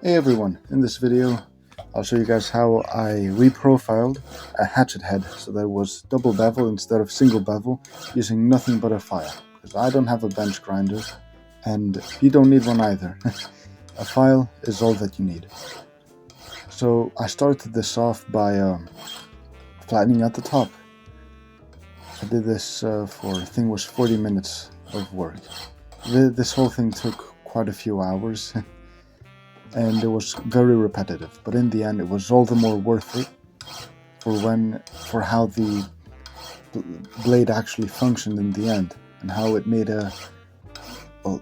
Hey everyone, in this video I'll show you guys how I reprofiled a hatchet head so that it was double bevel instead of single bevel using nothing but a file, because I don't have a bench grinder and you don't need one either. A file is all that you need. So I started this off by flattening out the top. I did this for I think it was 40 minutes of work. This whole thing took quite a few hours and it was very repetitive, but in the end it was all the more worth it for how the blade actually functioned in the end and how it made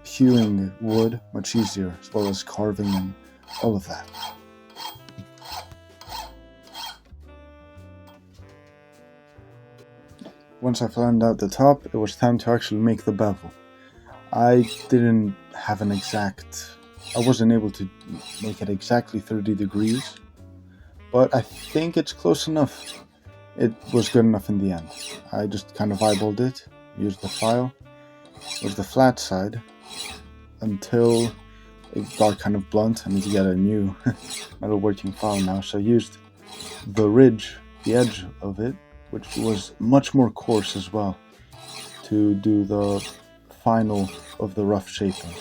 hewing wood much easier, as well as carving and all of that. Once I flattened out the top, it was time to actually make the bevel. I didn't have I wasn't able to make it exactly 30 degrees, but I think it's close enough. It was good enough in the end. I just kind of eyeballed it, used the file, with the flat side, until it got kind of blunt. I need to get a new metalworking file now, so I used the ridge, the edge of it, which was much more coarse as well, to do the final of the rough shaping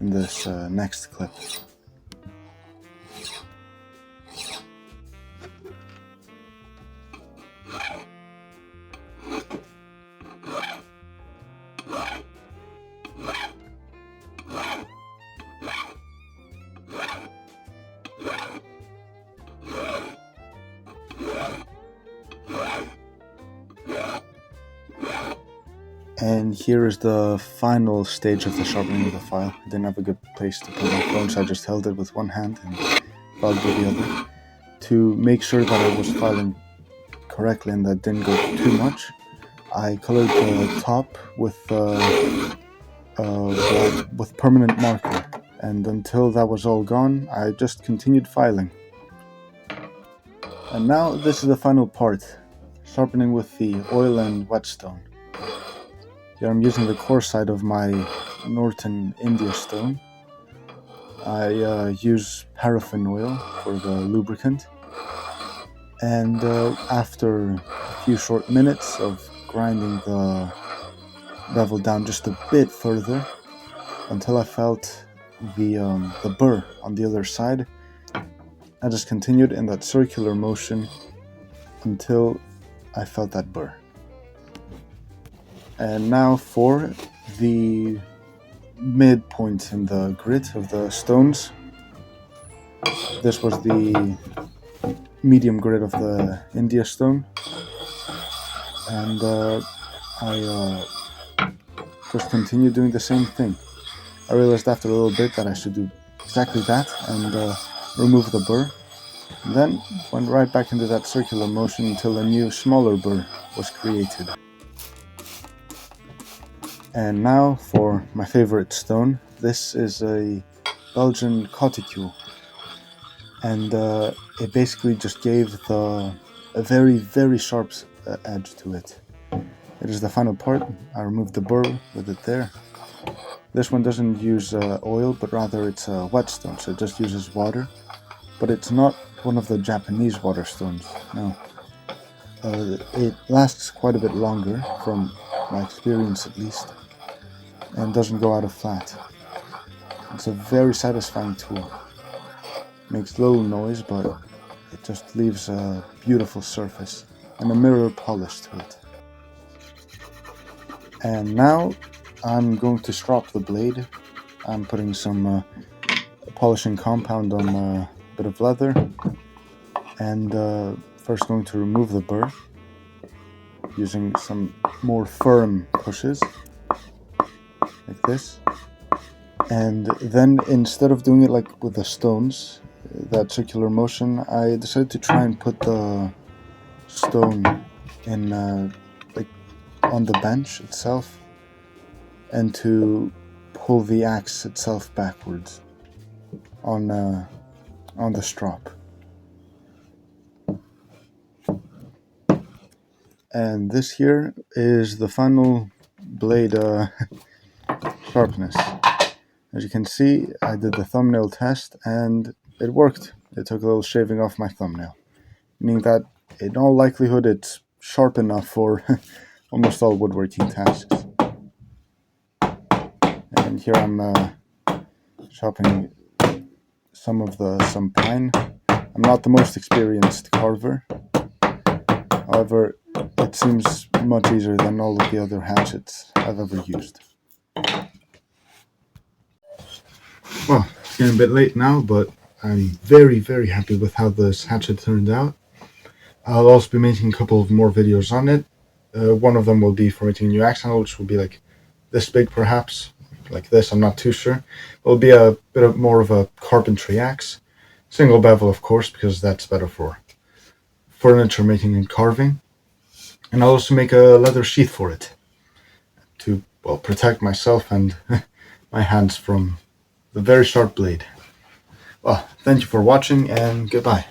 in this next clip. And here is the final stage of the sharpening of the file. I didn't have a good place to put my phone, so I just held it with one hand and filed with the other. To make sure that I was filing correctly and that didn't go too much, I colored the top with permanent marker. And until that was all gone, I just continued filing. And now this is the final part, sharpening with the oil and whetstone. Here I'm using the coarse side of my Norton India stone. I use paraffin oil for the lubricant, and after a few short minutes of grinding the bevel down just a bit further until I felt the burr on the other side, I just continued in that circular motion until I felt that burr. And now for the midpoint in the grit of the stones. This was the medium grit of the India stone, and I just continued doing the same thing. I realized after a little bit that I should do exactly that and remove the burr. And then went right back into that circular motion until a new smaller burr was created. And now for my favorite stone. This is a Belgian coticule, and it basically just gave a very, very sharp edge to it. It is the final part. I removed the burr with it there. This one doesn't use oil, but rather it's a whetstone, so it just uses water. But it's not one of the Japanese water stones, no. It lasts quite a bit longer, from my experience at least, and doesn't go out of flat. It's a very satisfying tool. Makes little noise, but it just leaves a beautiful surface and a mirror polish to it. And now I'm going to strop the blade. I'm putting some polishing compound on a bit of leather, and first going to remove the burr using some more firm pushes like this. And then, instead of doing it like with the stones, that circular motion, I decided to try and put the stone in like on the bench itself, and to pull the axe itself backwards on the strop. And this here is the final blade sharpness. As you can see, I did the thumbnail test and it worked. It took a little shaving off my thumbnail, meaning that in all likelihood it's sharp enough for almost all woodworking tasks. And here I'm chopping some pine. I'm not the most experienced carver. However, it seems much easier than all of the other hatchets I've ever used. Well, it's getting a bit late now, but I'm very, very happy with how this hatchet turned out. I'll also be making a couple of more videos on it. One of them will be for making a new axe handle, which will be like this big perhaps, like this, I'm not too sure. It'll be a bit more of a carpentry axe. Single bevel, of course, because that's better for furniture making and carving. And I'll also make a leather sheath for it to, well, protect myself and my hands from the very sharp blade. Well, thank you for watching and goodbye.